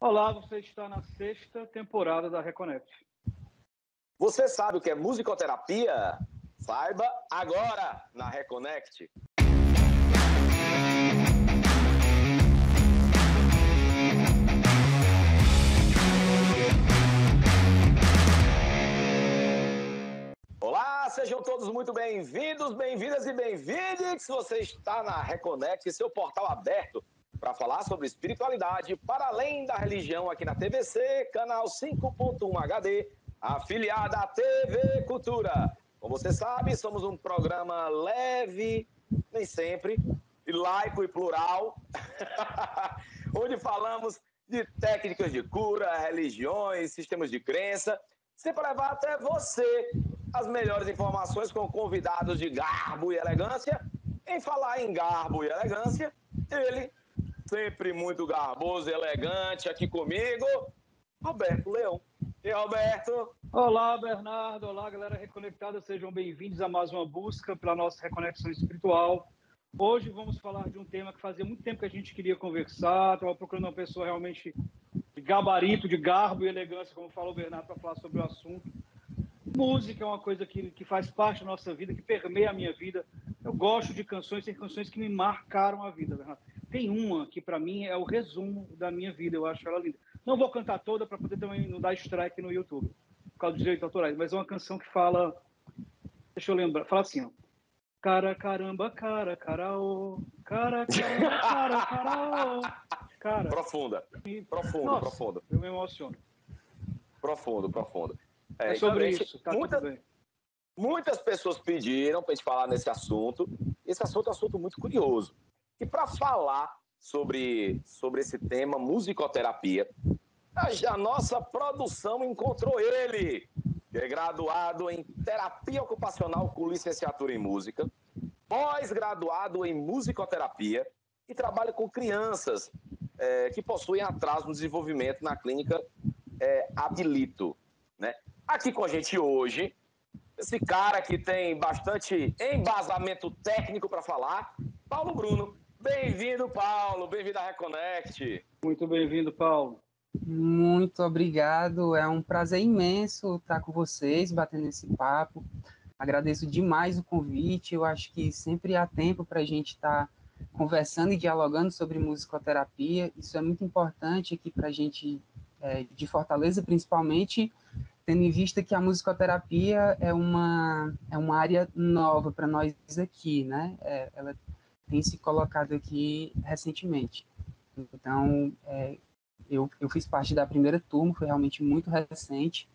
Olá, você está na sexta temporada da Reconnect. Você sabe o que é musicoterapia? Saiba agora na Reconnect. Olá, sejam todos muito bem-vindos, bem-vindas e bem-vindes. Você está na Reconnect, seu portal aberto para falar sobre espiritualidade para além da religião aqui na TVC, canal 5.1 HD, afiliada à TV Cultura. Como você sabe, somos um programa leve, nem sempre, e laico e plural, onde falamos de técnicas de cura, religiões, sistemas de crença, sempre para levar até você as melhores informações com convidados de garbo e elegância. Em falar em garbo e elegância, ele, sempre muito garboso e elegante, aqui comigo, Roberto Leão. E Roberto? Olá, Bernardo. Olá, galera reconectada. Sejam bem-vindos a mais uma busca pela nossa reconexão espiritual. Hoje vamos falar de um tema que fazia muito tempo que a gente queria conversar. Estava procurando uma pessoa realmente de gabarito, de garbo e elegância, como falou o Bernardo, para falar sobre o assunto. Música é uma coisa que faz parte da nossa vida, que permeia a minha vida. Eu gosto de canções, tem canções que me marcaram a vida, Bernardo. Tem uma que, para mim, é o resumo da minha vida. Eu acho ela linda. Não vou cantar toda para poder também não dar strike no YouTube, por causa dos direitos autorais, mas é uma canção que fala... Deixa eu lembrar. Fala assim, ó. Cara, caramba, cara, caraô. Cara, caramba, cara, caraô. Cara... Profunda. Profundo, Nossa, profundo. eu me emociono. Profundo, profundo. É Então, sobre gente, isso, tá tudo bem. muitas pessoas pediram para a gente falar nesse assunto. Esse assunto é um assunto muito curioso. E para falar sobre esse tema, musicoterapia, a nossa produção encontrou ele, que é graduado em terapia ocupacional com licenciatura em música, pós-graduado em musicoterapia e trabalha com crianças que possuem atraso no desenvolvimento na clínica Habilito. Né? Aqui com a gente hoje, esse cara que tem bastante embasamento técnico para falar, Paulo Bruno. Bem-vindo, Paulo. Bem-vindo à Reconnect. Muito bem-vindo, Paulo. Muito obrigado. É um prazer imenso estar com vocês, batendo esse papo. Agradeço demais o convite. Eu acho que sempre há tempo para a gente estar conversando e dialogando sobre musicoterapia. Isso é muito importante aqui para a gente de Fortaleza, principalmente, tendo em vista que a musicoterapia é uma área nova para nós aqui, né? Ela tem se colocado aqui recentemente. Então, eu fiz parte da primeira turma, foi realmente muito recente,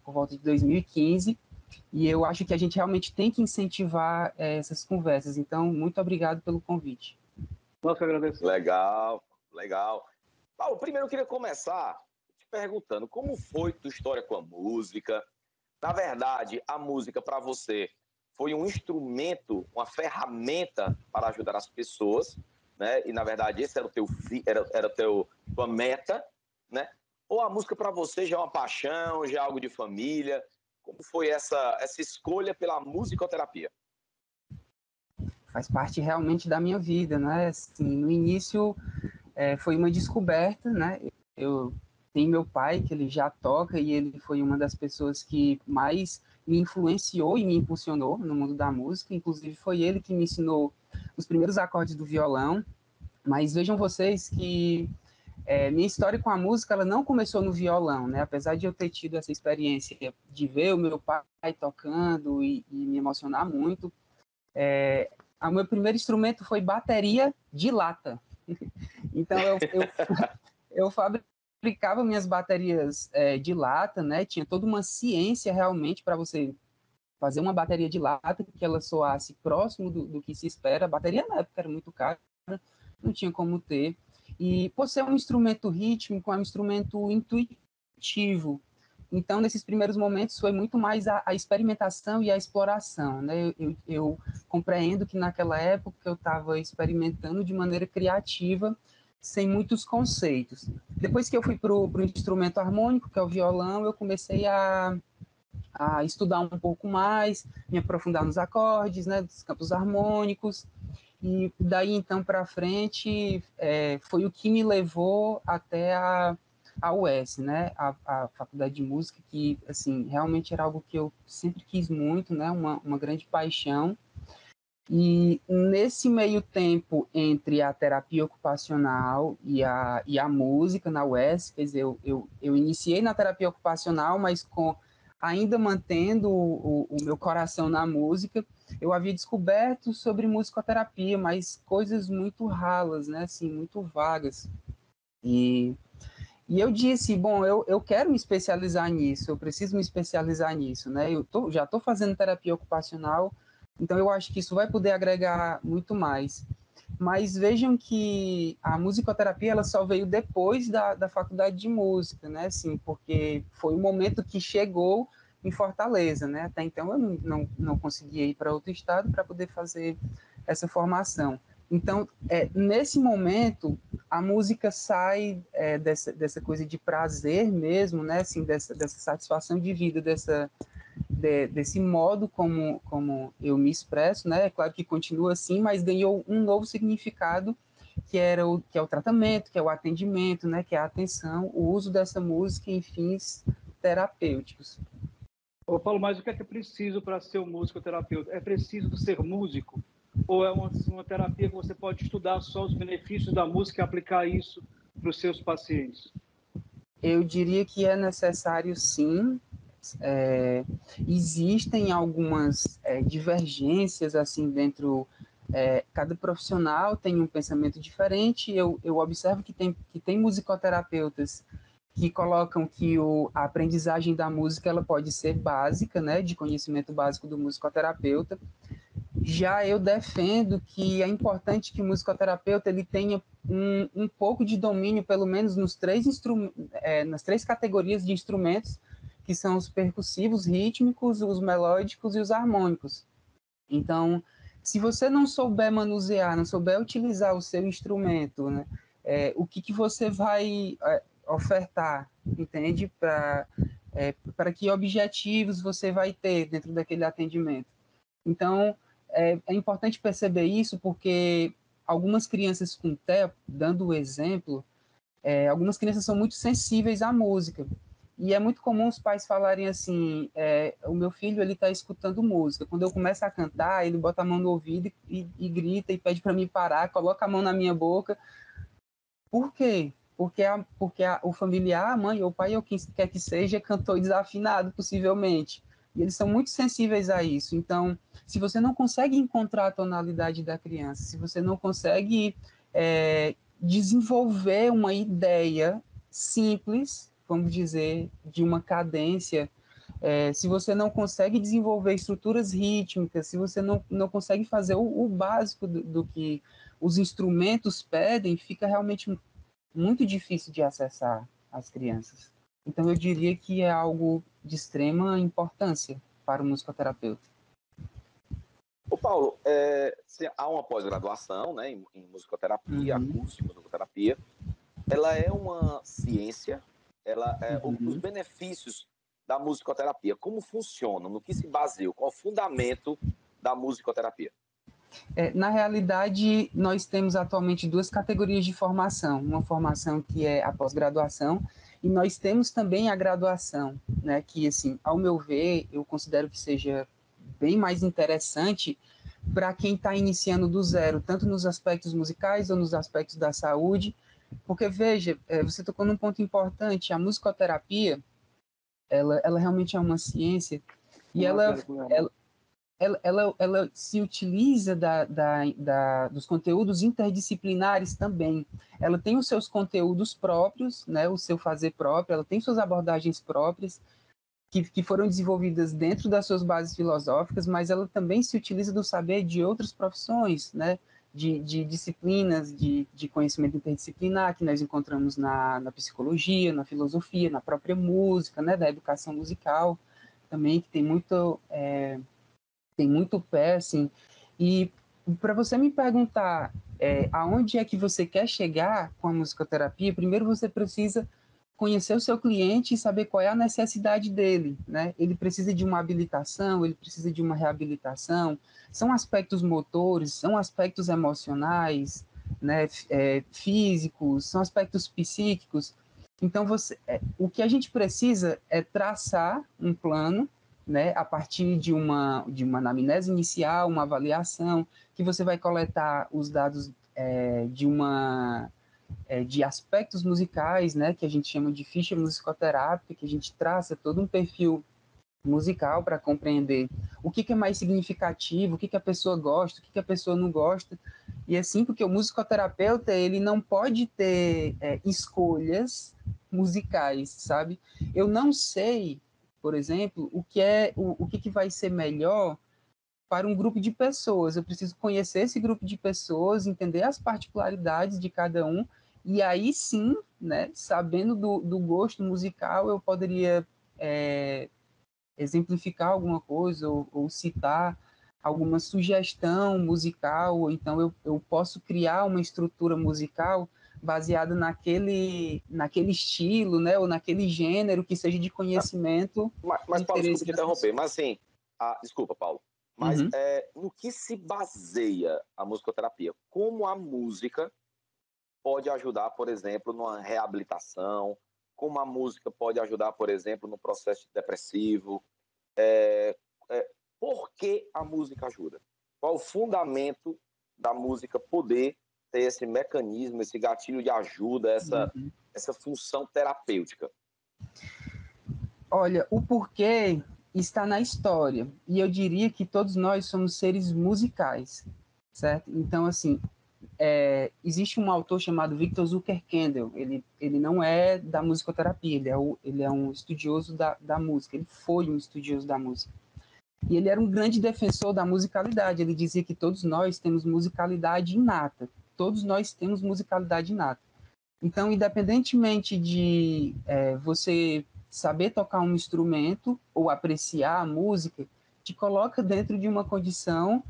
por volta de 2015, e eu acho que a gente realmente tem que incentivar essas conversas. Então, muito obrigado pelo convite. Nossa, eu agradeço. Legal, legal. Paulo, primeiro eu queria começar te perguntando como foi tua história com a música. Na verdade, a música para você foi um instrumento, uma ferramenta para ajudar as pessoas, né? E na verdade esse era o teu tua meta, né? Ou a música para você já é uma paixão, já é algo de família? Como foi essa escolha pela musicoterapia? Faz parte realmente da minha vida, né? Assim, no início foi uma descoberta, né? Eu tenho meu pai, que ele já toca, e ele foi uma das pessoas que mais me influenciou e me impulsionou no mundo da música. Inclusive, foi ele que me ensinou os primeiros acordes do violão. Mas vejam vocês que minha história com a música ela não começou no violão, né? Apesar de eu ter tido essa experiência de ver o meu pai tocando e me emocionar muito, o meu primeiro instrumento foi bateria de lata. Então eu fabricava minhas baterias de lata, né? Tinha toda uma ciência realmente para você fazer uma bateria de lata que ela soasse próximo do que se espera. A bateria na época era muito cara, não tinha como ter. E por ser um instrumento rítmico, é um instrumento intuitivo. Então, nesses primeiros momentos, foi muito mais a experimentação e a exploração, né? Eu compreendo que naquela época eu estava experimentando de maneira criativa, sem muitos conceitos. Depois que eu fui para o instrumento harmônico, que é o violão, eu comecei a estudar um pouco mais, me aprofundar nos acordes, né, dos campos harmônicos, e daí então para frente foi o que me levou até a UES, né, a Faculdade de Música, que, assim, realmente era algo que eu sempre quis muito, né, uma grande paixão. E nesse meio tempo entre a terapia ocupacional e a música na UES, quer dizer, eu iniciei na terapia ocupacional, mas ainda mantendo o meu coração na música, eu havia descoberto sobre musicoterapia, mas coisas muito ralas, né, assim, muito vagas. E eu disse, bom, eu quero me especializar nisso, eu preciso me especializar nisso, né? Já estou fazendo terapia ocupacional, então eu acho que isso vai poder agregar muito mais. Mas vejam que a musicoterapia ela só veio depois da faculdade de música, né? Assim, porque foi o momento que chegou em Fortaleza, né? Até então eu não conseguia ir para outro estado para poder fazer essa formação. Então, nesse momento, a música sai dessa coisa de prazer mesmo, né? Assim, dessa satisfação de vida, desse modo como eu me expresso, né? É claro que continua assim, mas ganhou um novo significado que é o tratamento, que é o atendimento, né? Que é a atenção, o uso dessa música em fins terapêuticos. Ô, Paulo, mas o que é preciso para ser um musicoterapeuta? É preciso ser músico? Ou é uma terapia que você pode estudar só os benefícios da música e aplicar isso para os seus pacientes? Eu diria que é necessário, sim. Existem algumas divergências assim dentro. Cada profissional tem um pensamento diferente. Eu observo que tem musicoterapeutas que colocam que a aprendizagem da música ela pode ser básica, né, de conhecimento básico do musicoterapeuta. Já eu defendo que é importante que o musicoterapeuta ele tenha um pouco de domínio, pelo menos nas três categorias de instrumentos, que são os percussivos, rítmicos, os melódicos e os harmônicos. Então, se você não souber manusear, não souber utilizar o seu instrumento, né, o que você vai ofertar, entende? Para que objetivos você vai ter dentro daquele atendimento. Então, é importante perceber isso porque algumas crianças com TEA, dando o exemplo, algumas crianças são muito sensíveis à música. E é muito comum os pais falarem assim, o meu filho ele está escutando música. Quando eu começo a cantar, ele bota a mão no ouvido e grita e pede para mim parar, coloca a mão na minha boca. Por quê? Porque o familiar, a mãe ou o pai, ou quem quer que seja, cantou desafinado, possivelmente. E eles são muito sensíveis a isso. Então, se você não consegue encontrar a tonalidade da criança, se você não consegue desenvolver uma ideia simples, vamos dizer, de uma cadência, se você não consegue desenvolver estruturas rítmicas, se você não consegue fazer o básico do que os instrumentos pedem, fica realmente muito difícil de acessar as crianças. Então, eu diria que é algo de extrema importância para o musicoterapeuta. Ô Paulo, há uma pós-graduação, né, em musicoterapia, curso de musicoterapia. Ela é uma ciência, os benefícios da musicoterapia, como funciona, no que se baseia, qual é o fundamento da musicoterapia? Na realidade, nós temos atualmente duas categorias de formação. Uma formação que é a pós-graduação e nós temos também a graduação, né? Que, assim, ao meu ver, eu considero que seja bem mais interessante para quem está iniciando do zero, tanto nos aspectos musicais ou nos aspectos da saúde, porque, veja, você tocou num ponto importante, a musicoterapia, ela realmente é uma ciência e ela se utiliza dos conteúdos interdisciplinares também. Ela tem os seus conteúdos próprios, né, o seu fazer próprio, ela tem suas abordagens próprias, que foram desenvolvidas dentro das suas bases filosóficas, mas ela também se utiliza do saber de outras profissões, né, de disciplinas de conhecimento interdisciplinar que nós encontramos na psicologia, na filosofia, na própria música, né, da educação musical também, que tem muito pé, assim, e para você me perguntar aonde é que você quer chegar com a musicoterapia, primeiro você precisa conhecer o seu cliente e saber qual é a necessidade dele, né? Ele precisa de uma habilitação, ele precisa de uma reabilitação, são aspectos motores, são aspectos emocionais, né? Físicos, são aspectos psíquicos. Então, o que a gente precisa é traçar um plano, né, a partir de uma anamnese inicial, uma avaliação, que você vai coletar os dados de aspectos musicais, né, que a gente chama de ficha musicoterápica, que a gente traça todo um perfil musical para compreender o que é mais significativo, o que a pessoa gosta, o que a pessoa não gosta, e assim, porque o musicoterapeuta, ele não pode ter escolhas musicais, sabe? Eu não sei, por exemplo, o que vai ser melhor para um grupo de pessoas. Eu preciso conhecer esse grupo de pessoas, entender as particularidades de cada um, e aí sim, né, sabendo do gosto musical, eu poderia exemplificar alguma coisa ou citar alguma sugestão musical, ou então eu posso criar uma estrutura musical baseada naquele estilo, né, ou naquele gênero que seja de conhecimento mas de Paulo, interesse desculpa te das interromper, pessoas. mas assim, desculpa, Paulo, mas Uhum. no que se baseia a musicoterapia? Como a música pode ajudar, por exemplo, numa reabilitação? Como a música pode ajudar, por exemplo, no processo depressivo? Por que a música ajuda? Qual o fundamento da música poder ter esse mecanismo, esse gatilho de ajuda, essa função terapêutica? Olha, o porquê está na história, e eu diria que todos nós somos seres musicais, certo? Então, assim, existe um autor chamado Victor Zucker-Kendall, ele não é da musicoterapia, ele é um estudioso da música, ele foi um estudioso da música. E ele era um grande defensor da musicalidade, ele dizia que todos nós temos musicalidade inata, todos nós temos musicalidade inata. Então, independentemente de você saber tocar um instrumento ou apreciar a música, te coloca dentro de uma condição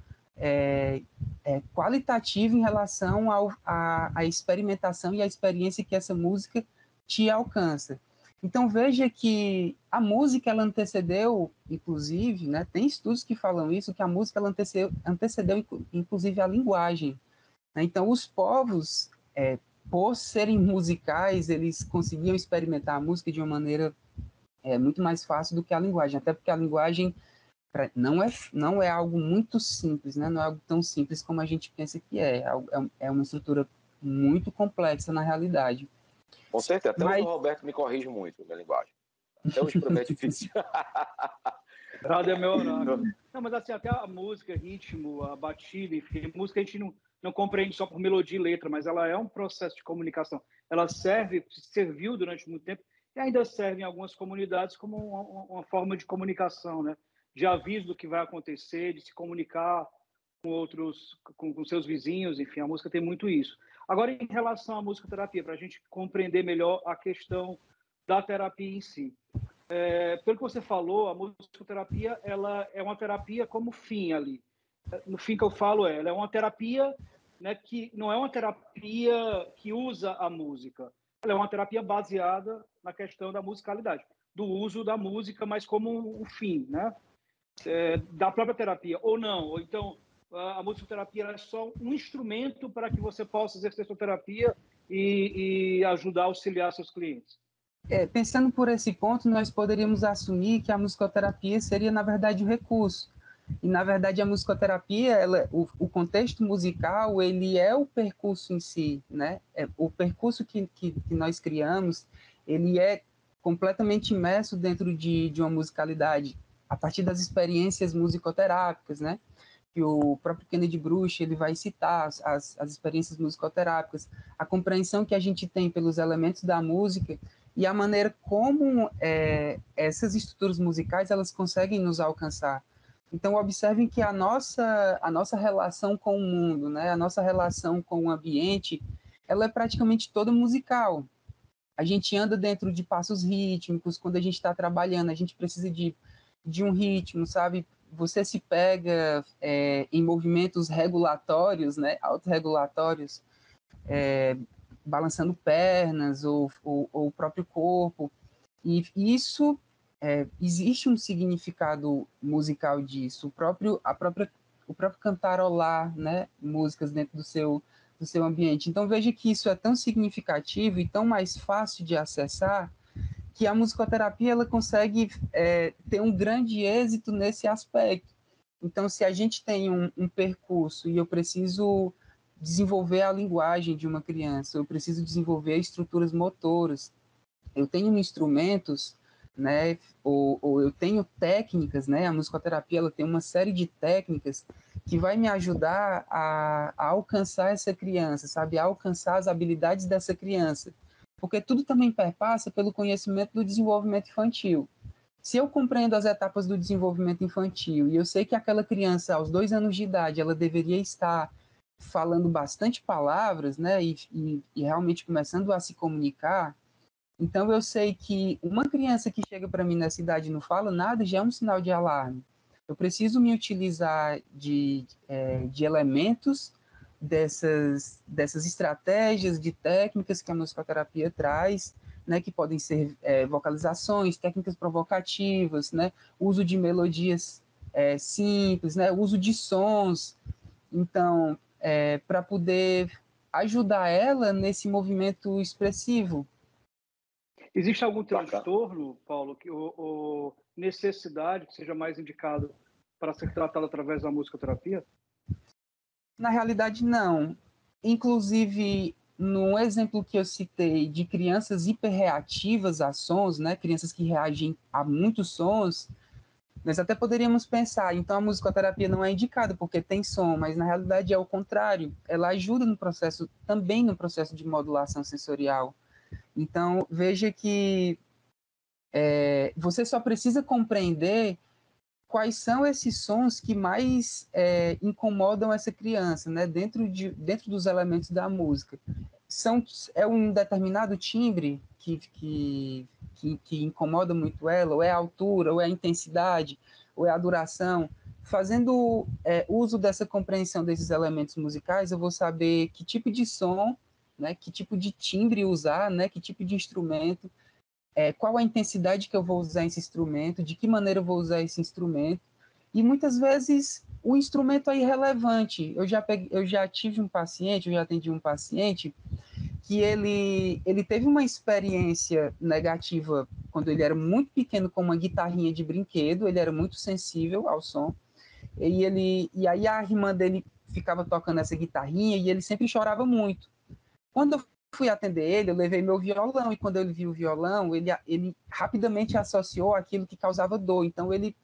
qualitativa em relação à experimentação e à experiência que essa música te alcança. Então, veja que a música, ela antecedeu, inclusive, né, tem estudos que falam isso, que a música ela antecedeu inclusive, a linguagem. Então, os povos, por serem musicais, eles conseguiam experimentar a música de uma maneira muito mais fácil do que a linguagem, até porque a linguagem não é algo muito simples, né? Não é algo tão simples como a gente pensa que é. É uma estrutura muito complexa na realidade. Com certeza, até Mas... o Roberto me corrige muito na linguagem. Até hoje para mim é difícil. Errado é meu horário. Não, mas assim, até a música, ritmo, a batida, enfim, a música a gente não compreende só por melodia e letra, mas ela é um processo de comunicação. Ela serviu durante muito tempo e ainda serve em algumas comunidades como uma forma de comunicação, né? De aviso do que vai acontecer, de se comunicar com outros, com seus vizinhos, enfim, a música tem muito isso. Agora, em relação à musicoterapia, para a gente compreender melhor a questão da terapia em si. Pelo que você falou, a musicoterapia ela é uma terapia como fim ali. No fim que eu falo, ela é uma terapia, né, que não é uma terapia que usa a música. Ela é uma terapia baseada na questão da musicalidade, do uso da música, mas como um fim, né, da própria terapia, ou não. Ou então, a musicoterapia é só um instrumento para que você possa exercer sua terapia e ajudar a auxiliar seus clientes. Pensando por esse ponto, nós poderíamos assumir que a musicoterapia seria, na verdade, um recurso. E, na verdade, a musicoterapia, o contexto musical, ele é o percurso em si, né? O percurso que nós criamos, ele é completamente imerso dentro de uma musicalidade, a partir das experiências musicoterápicas, né? Que o próprio Kennedy Bruce ele vai citar as experiências musicoterápicas, a compreensão que a gente tem pelos elementos da música e a maneira como essas estruturas musicais elas conseguem nos alcançar. Então, observem que a nossa relação com o mundo, né, a nossa relação com o ambiente, ela é praticamente toda musical. A gente anda dentro de passos rítmicos, quando a gente está trabalhando, a gente precisa de um ritmo, sabe? Você se pega em movimentos regulatórios, né, autorregulatórios, balançando pernas ou o próprio corpo, e isso existe um significado musical disso. O próprio cantarolar, né, músicas dentro do do seu ambiente. Então, veja que isso é tão significativo e tão mais fácil de acessar, que a musicoterapia ela consegue ter um grande êxito nesse aspecto. Então, se a gente tem um percurso e eu preciso desenvolver a linguagem de uma criança, eu preciso desenvolver estruturas motoras, eu tenho instrumentos, né, ou eu tenho técnicas, né, a musicoterapia ela tem uma série de técnicas que vai me ajudar a alcançar essa criança, sabe, a alcançar as habilidades dessa criança, porque tudo também perpassa pelo conhecimento do desenvolvimento infantil. Se eu compreendo as etapas do desenvolvimento infantil e eu sei que aquela criança aos 2 anos de idade ela deveria estar falando bastante palavras, né, e realmente começando a se comunicar, então eu sei que uma criança que chega para mim nessa idade e não fala nada já é um sinal de alarme. Eu preciso me utilizar de elementos dessas estratégias, de técnicas que a musicoterapia traz, né, que podem ser vocalizações, técnicas provocativas, né, uso de melodias simples, né, uso de sons. Então, para poder ajudar ela nesse movimento expressivo. Existe algum Bacana. transtorno, Paulo, ou necessidade que seja mais indicado para ser tratado através da musicoterapia? Na realidade, não. Inclusive, no exemplo que eu citei de crianças hiperreativas a sons, né, crianças que reagem a muitos sons, nós até poderíamos pensar, então a musicoterapia não é indicada porque tem som, mas na realidade é o contrário. Ela ajuda no processo, também no processo de modulação sensorial. Então, veja que você só precisa compreender quais são esses sons que mais incomodam essa criança, né, dentro dos elementos da música. É um determinado timbre que incomoda muito ela, ou é a altura, ou é a intensidade, ou é a duração. Fazendo uso dessa compreensão desses elementos musicais, eu vou saber que tipo de som, né, que tipo de timbre usar, né, que tipo de instrumento, qual a intensidade que eu vou usar esse instrumento, de que maneira eu vou usar esse instrumento. E muitas vezes o instrumento é irrelevante. Eu já tive um paciente, eu já atendi um paciente que ele teve uma experiência negativa quando ele era muito pequeno com uma guitarrinha de brinquedo, ele era muito sensível ao som, e aí a irmã dele ficava tocando essa guitarrinha e ele sempre chorava muito. Quando eu fui atender ele, eu levei meu violão, e quando ele viu o violão, ele rapidamente associou aquilo que causava dor, então ele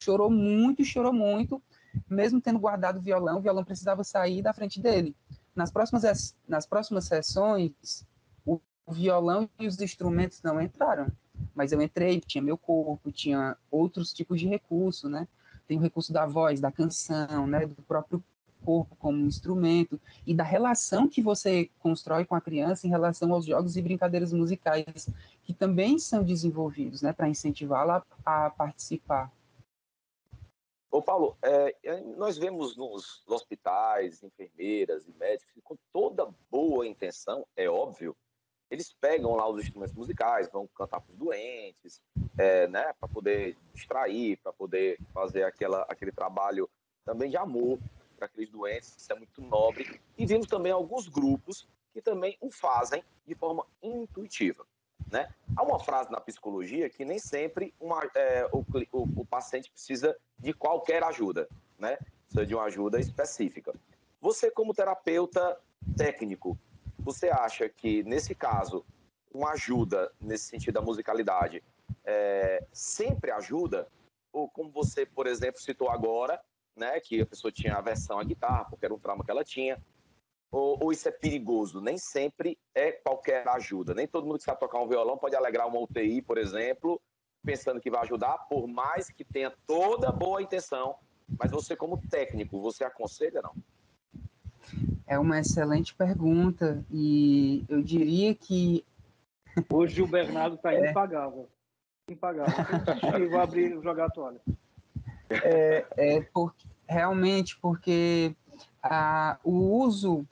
chorou muito, mesmo tendo guardado o violão precisava sair da frente dele. Nas próximas sessões, o violão e os instrumentos não entraram, mas eu entrei, tinha meu corpo, tinha outros tipos de recurso, né? Tem o recurso da voz, da canção, né? Do próprio corpo como instrumento e da relação que você constrói com a criança em relação aos jogos e brincadeiras musicais que também são desenvolvidos, né? Para incentivá-la a participar. Ô, Paulo, nós vemos nos hospitais, enfermeiras e médicos, que com toda boa intenção, é óbvio, eles pegam lá os instrumentos musicais, vão cantar para os doentes, né, para poder distrair, para poder fazer aquele trabalho também de amor para aqueles doentes, isso é muito nobre. E vimos também alguns grupos que também o fazem de forma intuitiva, né? Há uma frase na psicologia que nem sempre o paciente precisa de qualquer ajuda, né? Precisa de uma ajuda específica. Você, como terapeuta técnico, você acha que, nesse caso, uma ajuda nesse sentido da musicalidade sempre ajuda? Ou como você, por exemplo, citou agora, né, que a pessoa tinha aversão à guitarra, porque era um trauma que ela tinha, ou isso é perigoso? Nem sempre é qualquer ajuda. Nem todo mundo que sabe tocar um violão pode alegrar uma UTI, por exemplo, pensando que vai ajudar, por mais que tenha toda boa intenção. Mas você, como técnico, você aconselha, não? É uma excelente pergunta e eu diria que... Hoje o Bernardo está impagável. Impagável. Eu desisti, vou abrir e jogar a toalha. Realmente, porque o uso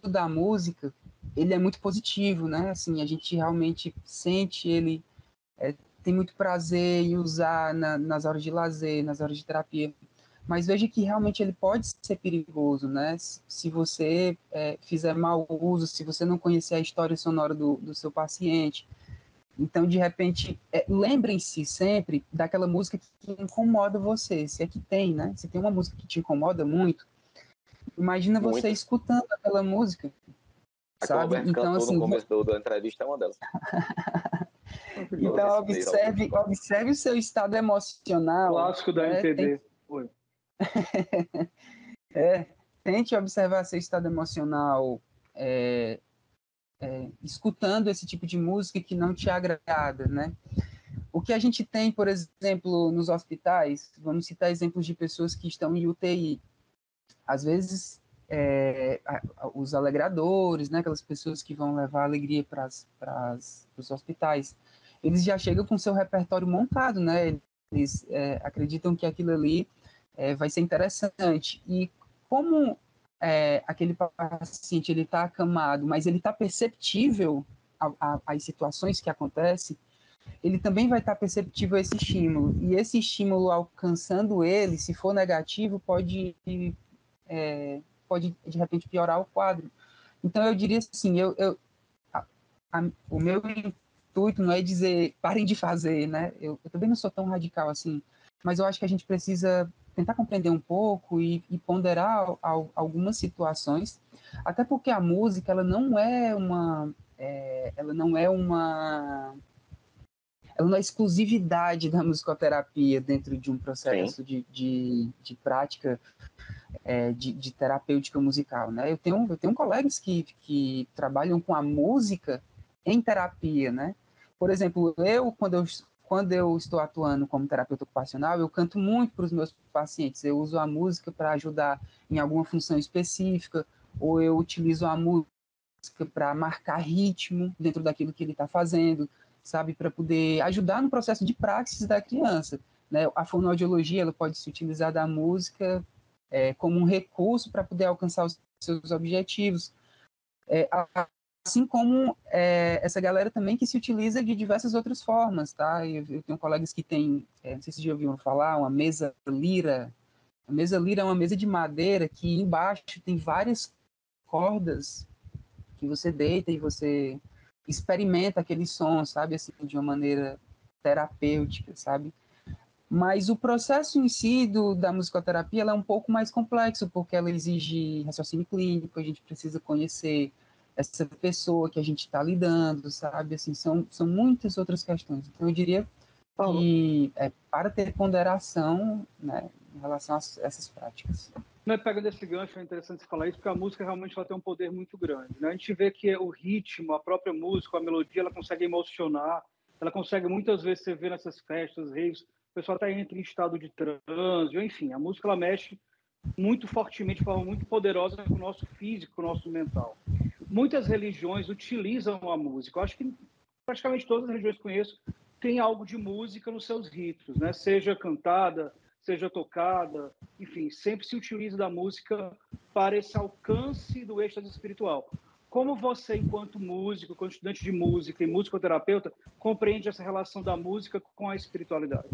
da música, ele é muito positivo, né? Assim, a gente realmente sente ele, tem muito prazer em usar nas horas de lazer, nas horas de terapia. mas veja que realmente ele pode ser perigoso, né? Se você fizer mau uso, se você não conhecer a história sonora do seu paciente. Então, de repente, lembrem-se sempre daquela música que incomoda você, se é que tem, né? Se tem uma música que te incomoda muito, imagina Muito. você escutando aquela música, A que o sabe? Roberto Então, cantou assim, no começo da entrevista é uma delas. então observe o seu estado emocional, Clássico da né? MPB. Oi. Tente observar seu estado emocional escutando esse tipo de música que não te agrada, né? O que a gente tem, por exemplo, nos hospitais, vamos citar exemplos de pessoas que estão em UTI. Às vezes, os alegradores, né, aquelas pessoas que vão levar alegria para os hospitais, eles já chegam com seu repertório montado, né? Eles acreditam que aquilo ali vai ser interessante. E como aquele paciente ele está acamado, mas ele está perceptível às situações que acontecem, ele também vai estar perceptível a esse estímulo. E esse estímulo alcançando ele, se for negativo, pode de repente piorar o quadro. Então eu diria assim, o meu intuito não é dizer parem de fazer, né? Eu também não sou tão radical assim, mas eu acho que a gente precisa tentar compreender um pouco e ponderar algumas situações, até porque a música ela não é exclusividade da musicoterapia dentro de um processo de prática de terapêutica musical, né? Eu tenho colegas que trabalham com a música em terapia, né? Por exemplo, quando eu estou atuando como terapeuta ocupacional, eu canto muito para os meus pacientes. Eu uso a música para ajudar em alguma função específica, ou eu utilizo a música para marcar ritmo dentro daquilo que ele está fazendo, sabe? Para poder ajudar no processo de praxis da criança, né? A fonoaudiologia ela pode se utilizar da música como um recurso para poder alcançar os seus objetivos. Assim como essa galera também que se utiliza de diversas outras formas, tá? Eu tenho colegas que têm, não sei se já ouviram falar, uma mesa lira. A mesa lira é uma mesa de madeira que embaixo tem várias cordas que você deita e você experimenta aquele som, sabe? Assim, de uma maneira terapêutica, sabe? Mas o processo em si da musicoterapia ela é um pouco mais complexo, porque ela exige raciocínio clínico, a gente precisa conhecer essa pessoa que a gente está lidando, sabe? Assim, são muitas outras questões. Então, eu diria que para ter ponderação, né, em relação a essas práticas. Pegando esse gancho, é interessante você falar isso, porque a música realmente ela tem um poder muito grande, né? A gente vê que o ritmo, a própria música, a melodia, ela consegue emocionar, ela consegue muitas vezes, você vê nessas festas, raves, o pessoal até entra em estado de transe, enfim, a música ela mexe muito fortemente, de forma muito poderosa com o nosso físico, com o nosso mental. Muitas religiões utilizam a música, eu acho que praticamente todas as religiões que conheço têm algo de música nos seus ritos, né? Seja cantada, seja tocada, enfim, sempre se utiliza da música para esse alcance do êxtase espiritual. Como você, enquanto músico, enquanto estudante de música e musicoterapeuta, compreende essa relação da música com a espiritualidade?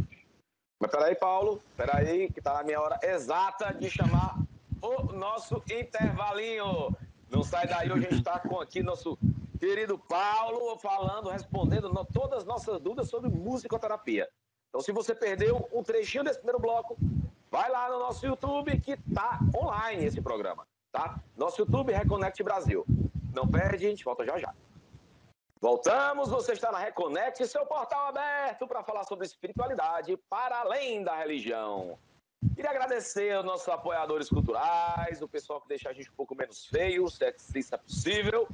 Mas peraí, Paulo, peraí, que tá na minha hora exata de chamar o nosso intervalinho. Não sai daí, hoje a gente está com aqui nosso querido Paulo falando, respondendo todas as nossas dúvidas sobre musicoterapia. Então, se você perdeu um trechinho desse primeiro bloco, vai lá no nosso YouTube que tá online esse programa, tá? Nosso YouTube Reconnect Brasil. Não perde, a gente volta já já. Voltamos, você está na Reconnect, seu portal aberto para falar sobre espiritualidade para além da religião. Queria agradecer aos nossos apoiadores culturais, o pessoal que deixa a gente um pouco menos feio, se isso é possível,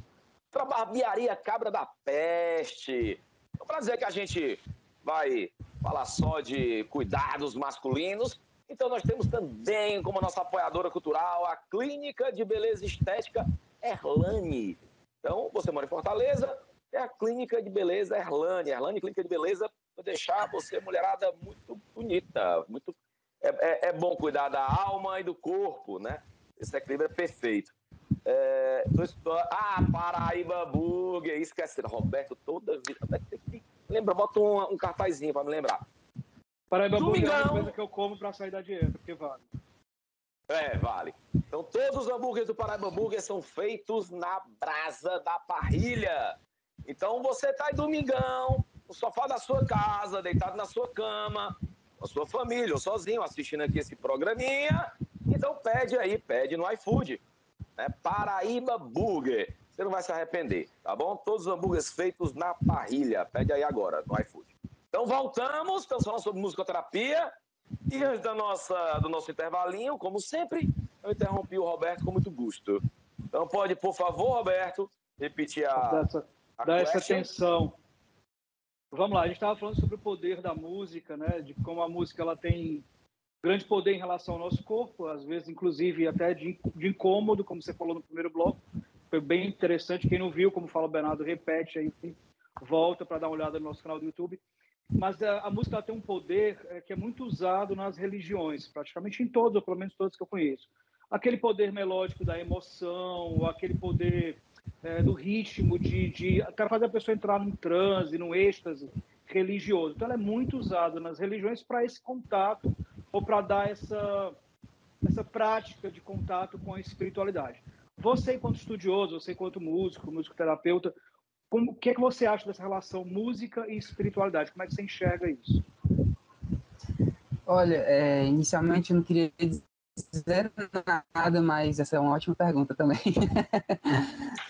para a Barbearia Cabra da Peste. Então, para dizer que a gente vai falar só de cuidados masculinos, então nós temos também como nossa apoiadora cultural a Clínica de Beleza Estética Erlane. Então, você mora em Fortaleza, é a Clínica de Beleza Erlane. Erlane Clínica de Beleza para deixar você, mulherada, muito bonita. Muito... É bom cuidar da alma e do corpo, né? Esse equilíbrio é perfeito. Paraíba Burger, esquece, Roberto, toda vida. Lembra, bota um cartazinho para me lembrar. Paraíba Burger é uma Domingão. coisa que eu como para sair da dieta, porque vale. Vale. Então, todos os hambúrgueres do Paraíba Burger são feitos na brasa da parrilha. Então, você tá aí domingão, no sofá da sua casa, deitado na sua cama, com a sua família ou sozinho, assistindo aqui esse programinha. Então, pede no iFood, né? Paraíba Burger. Você não vai se arrepender, tá bom? Todos os hambúrgueres feitos na parrilha. Pede aí agora, no iFood. Então, estamos falando sobre musicoterapia. E antes do nosso intervalinho, como sempre, eu interrompi o Roberto com muito gosto. Então, pode, por favor, Roberto, repetir a Dá essa question? atenção. Vamos lá, a gente estava falando sobre o poder da música, né? De como a música ela tem grande poder em relação ao nosso corpo, às vezes, inclusive, até de incômodo, como você falou no primeiro bloco. Foi bem interessante. Quem não viu, como fala o Bernardo, repete aí, volta para dar uma olhada no nosso canal do YouTube. Mas a música ela tem um poder que é muito usado nas religiões, praticamente em todos, ou pelo menos todos que eu conheço. Aquele poder melódico da emoção, ou aquele poder do ritmo, de até fazer a pessoa entrar num transe, num êxtase religioso. Então, ela é muito usada nas religiões para esse contato, ou para dar essa prática de contato com a espiritualidade. Você, enquanto estudioso, você, enquanto músico, musicoterapeuta, o que é que você acha dessa relação música e espiritualidade? Como é que você enxerga isso? Olha, inicialmente eu não queria dizer nada, mas essa é uma ótima pergunta também.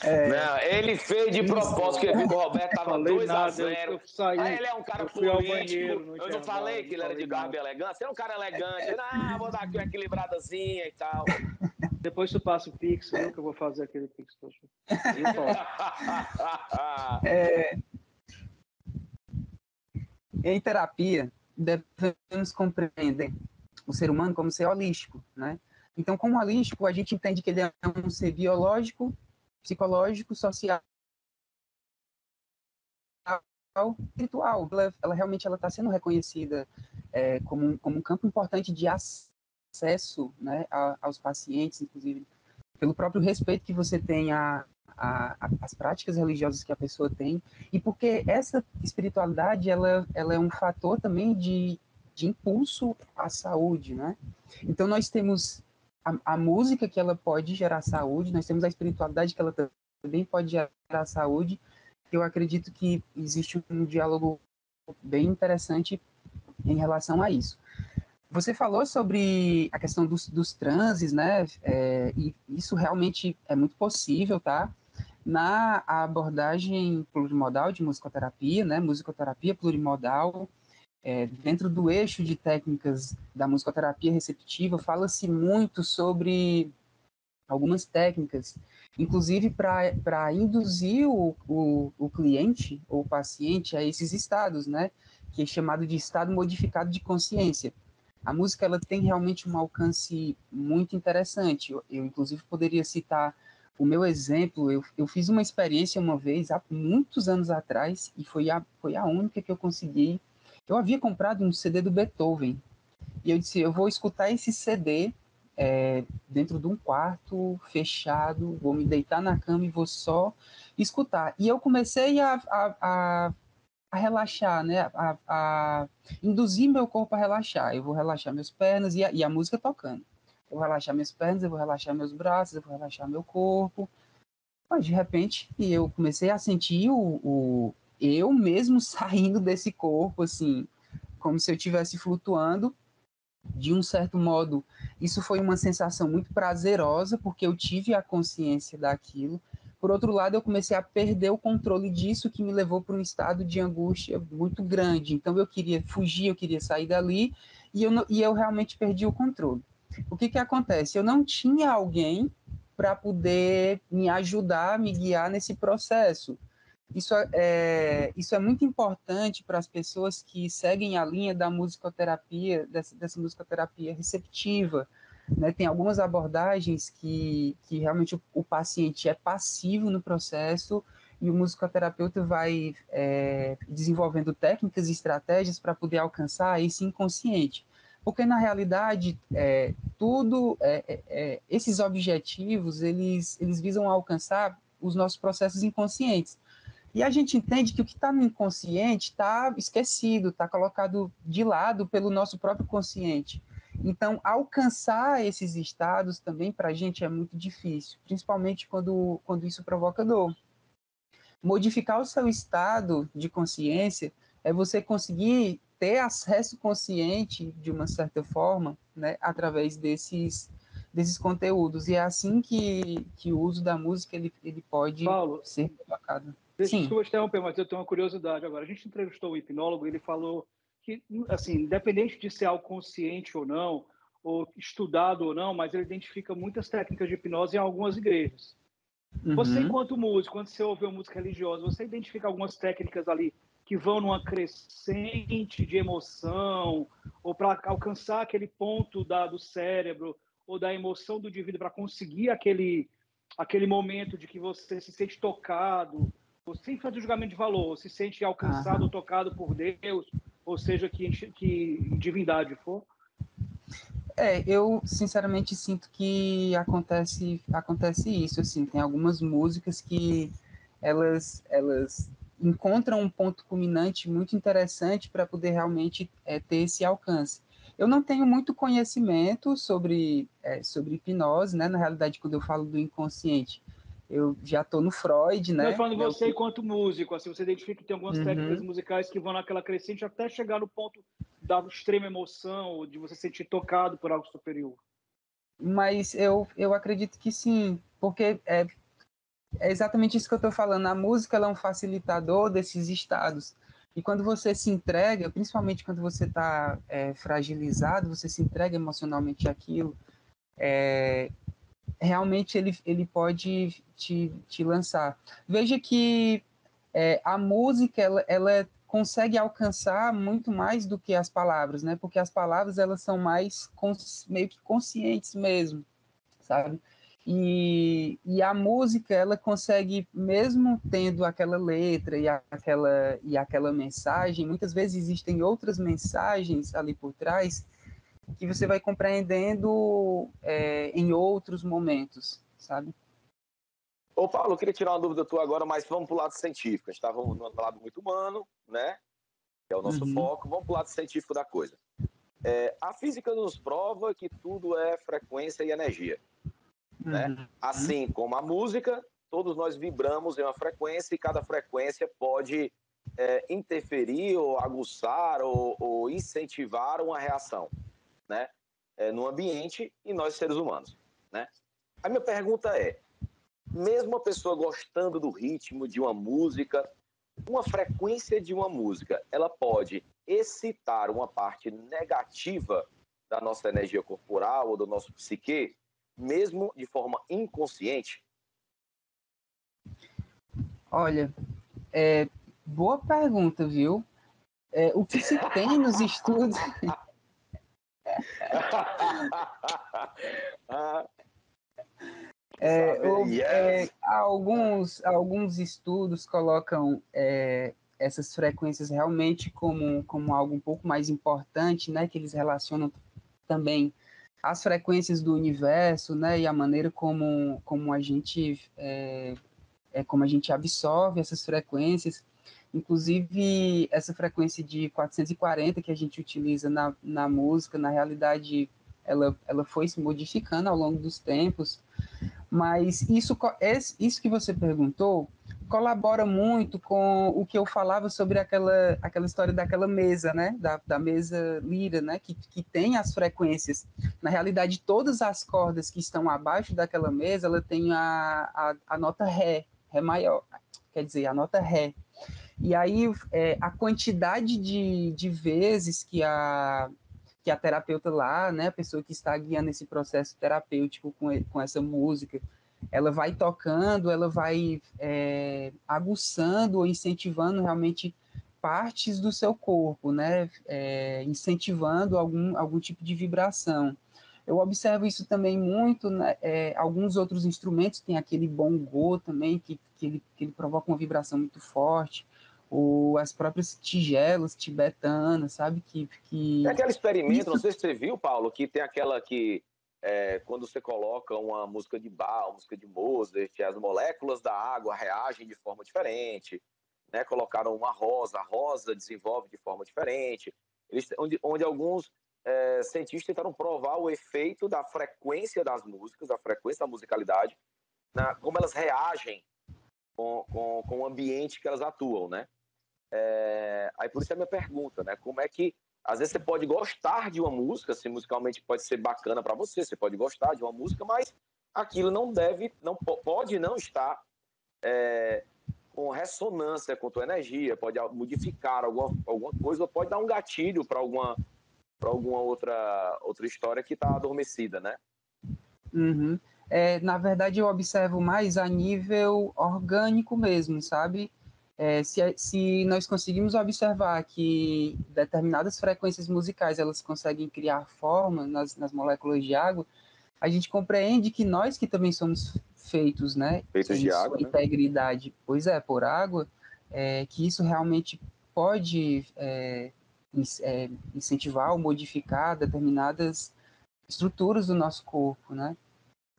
Não, ele fez de propósito, porque viu que o Roberto estava 2-0. Eu saí, Ele é um cara eu fui ao político. banheiro no Eu não intervalo, falei que ele era de garbo e elegância. Ele é um cara elegante. Vou dar aqui uma equilibradazinha e tal. Depois tu passa o Pix, viu, que eu vou fazer aquele Pix. Em terapia, devemos compreender o ser humano como ser holístico, né? Então, como holístico, a gente entende que ele é um ser biológico, psicológico, social, espiritual. Ela realmente está sendo reconhecida como um campo importante de acesso, né, aos pacientes, inclusive pelo próprio respeito que você tem as práticas religiosas que a pessoa tem, e porque essa espiritualidade ela é um fator também de impulso à saúde, né? Então nós temos a música que ela pode gerar saúde, nós temos a espiritualidade que ela também pode gerar saúde. Eu acredito que existe um diálogo bem interessante em relação a isso. Você falou sobre a questão dos transes, né? E isso realmente é muito possível, tá? Na abordagem plurimodal de musicoterapia, né? Musicoterapia plurimodal, dentro do eixo de técnicas da musicoterapia receptiva, fala-se muito sobre algumas técnicas, inclusive para induzir o cliente ou o paciente a esses estados, né? Que é chamado de estado modificado de consciência. A música ela tem realmente um alcance muito interessante. Eu inclusive, poderia citar o meu exemplo. Eu fiz uma experiência uma vez, há muitos anos atrás, e foi a única que eu consegui. Eu havia comprado um CD do Beethoven, e eu disse, eu vou escutar esse CD dentro de um quarto fechado, vou me deitar na cama e vou só escutar. E eu comecei a relaxar, né? A induzir meu corpo a relaxar. Eu vou relaxar minhas pernas e a música tocando. Eu vou relaxar minhas pernas, eu vou relaxar meus braços, eu vou relaxar meu corpo. Mas, de repente, eu comecei a sentir eu mesmo saindo desse corpo, assim, como se eu estivesse flutuando. De um certo modo, isso foi uma sensação muito prazerosa, porque eu tive a consciência daquilo. Por outro lado, eu comecei a perder o controle disso, que me levou para um estado de angústia muito grande. Então, eu queria fugir, eu queria sair dali, e eu realmente perdi o controle. O que acontece? Eu não tinha alguém para poder me ajudar, me guiar nesse processo. Isso é muito importante para as pessoas que seguem a linha da musicoterapia, dessa musicoterapia receptiva, né? Tem algumas abordagens que realmente o paciente é passivo no processo e o musicoterapeuta vai desenvolvendo técnicas e estratégias para poder alcançar esse inconsciente. Porque, na realidade, esses objetivos, eles visam alcançar os nossos processos inconscientes. E a gente entende que o que está no inconsciente está esquecido, está colocado de lado pelo nosso próprio consciente. Então, alcançar esses estados também para a gente é muito difícil, principalmente quando isso provoca dor. Modificar o seu estado de consciência é você conseguir ter acesso consciente, de uma certa forma, né, através desses conteúdos. E é assim que o uso da música ele pode Paulo, ser colocado. deixa Sim. eu interromper, mas eu tenho uma curiosidade agora. A gente entrevistou um hipnólogo, ele falou que, assim, independente de ser algo consciente ou não, ou estudado ou não, mas ele identifica muitas técnicas de hipnose em algumas igrejas. Você, Uhum. enquanto músico, quando você ouve uma música religiosa, você identifica algumas técnicas ali que vão numa crescente de emoção, ou para alcançar aquele ponto do cérebro, ou da emoção do indivíduo, para conseguir aquele momento de que você se sente tocado, ou sem fazer julgamento de valor, ou se sente alcançado ou Aham. tocado por Deus, ou seja, que divindade for? Eu sinceramente sinto que acontece isso, assim, tem algumas músicas que elas encontram um ponto culminante muito interessante para poder realmente ter esse alcance. Eu não tenho muito conhecimento sobre hipnose, né? Na realidade, quando eu falo do inconsciente, eu já estou no Freud, Não, né? falando Que é o você que... enquanto músico, assim, você identifica que tem algumas técnicas Uhum. musicais que vão naquela crescente até chegar no ponto da extrema emoção, de você se sentir tocado por algo superior. Mas eu acredito que sim, porque é exatamente isso que eu estou falando. A música ela é um facilitador desses estados. E quando você se entrega, principalmente quando você está fragilizado, você se entrega emocionalmente àquilo, realmente ele pode te lançar. Veja que a música ela consegue alcançar muito mais do que as palavras, né? Porque as palavras elas são mais meio que conscientes mesmo, sabe? E a música, ela consegue, mesmo tendo aquela letra e aquela mensagem, muitas vezes existem outras mensagens ali por trás que você vai compreendendo em outros momentos, sabe? Ô, Paulo, eu queria tirar uma dúvida tua agora, mas vamos para o lado científico. A gente estava no lado muito humano, né? Que é o nosso Uhum, foco. Vamos para o lado científico da coisa. A física nos prova que tudo é frequência e energia, né? uhum, Assim como a música, todos nós vibramos em uma frequência e cada frequência pode interferir ou aguçar ou incentivar uma reação, né? No ambiente e nós seres humanos, né? A minha pergunta é, mesmo a pessoa gostando do ritmo de uma música, uma frequência de uma música, ela pode excitar uma parte negativa da nossa energia corporal ou do nosso psique, mesmo de forma inconsciente? Olha, boa pergunta, viu? O que se tem nos estudos, Ah, sabe, yes. alguns estudos colocam essas frequências realmente como algo um pouco mais importante, né? Que eles relacionam também as frequências do universo, né? E a maneira como a gente absorve essas frequências. Inclusive, essa frequência de 440 que a gente utiliza na música, na realidade, ela foi se modificando ao longo dos tempos, mas isso que você perguntou colabora muito com o que eu falava sobre aquela história daquela mesa, né? Da mesa lira, né? Que tem as frequências. Na realidade, todas as cordas que estão abaixo daquela mesa, ela tem a nota Ré maior, quer dizer, a nota Ré. E aí, a quantidade de vezes que a terapeuta lá, né, a pessoa que está guiando esse processo terapêutico com essa música, ela vai tocando, ela vai aguçando ou incentivando realmente partes do seu corpo, né, incentivando algum tipo de vibração. Eu observo isso também muito, né, alguns outros instrumentos, tem aquele bongô também, que ele provoca uma vibração muito forte, ou as próprias tigelas tibetanas, sabe, É que aquele experimento, não isso. sei se você viu, Paulo, que tem aquela que quando você coloca uma música de Bach, uma música de Mozart, as moléculas da água reagem de forma diferente, né? Colocaram uma rosa, a rosa desenvolve de forma diferente. Onde alguns cientistas tentaram provar o efeito da frequência das músicas, da frequência da musicalidade, como elas reagem com o ambiente que elas atuam, né? Aí por isso é a minha pergunta, né? Como é que, às vezes você pode gostar de uma música, assim, musicalmente pode ser bacana para você, você pode gostar de uma música, mas aquilo não pode não estar com ressonância com tua energia, pode modificar alguma coisa, ou pode dar um gatilho para alguma outra história que está adormecida, né? Uhum. Na verdade, eu observo mais a nível orgânico mesmo, sabe? Se nós conseguimos observar que determinadas frequências musicais elas conseguem criar forma nas moléculas de água, a gente compreende que nós que também somos feitos, né, Feitos em de sua água, né? integridade, pois por água, que isso realmente pode incentivar ou modificar determinadas estruturas do nosso corpo, né?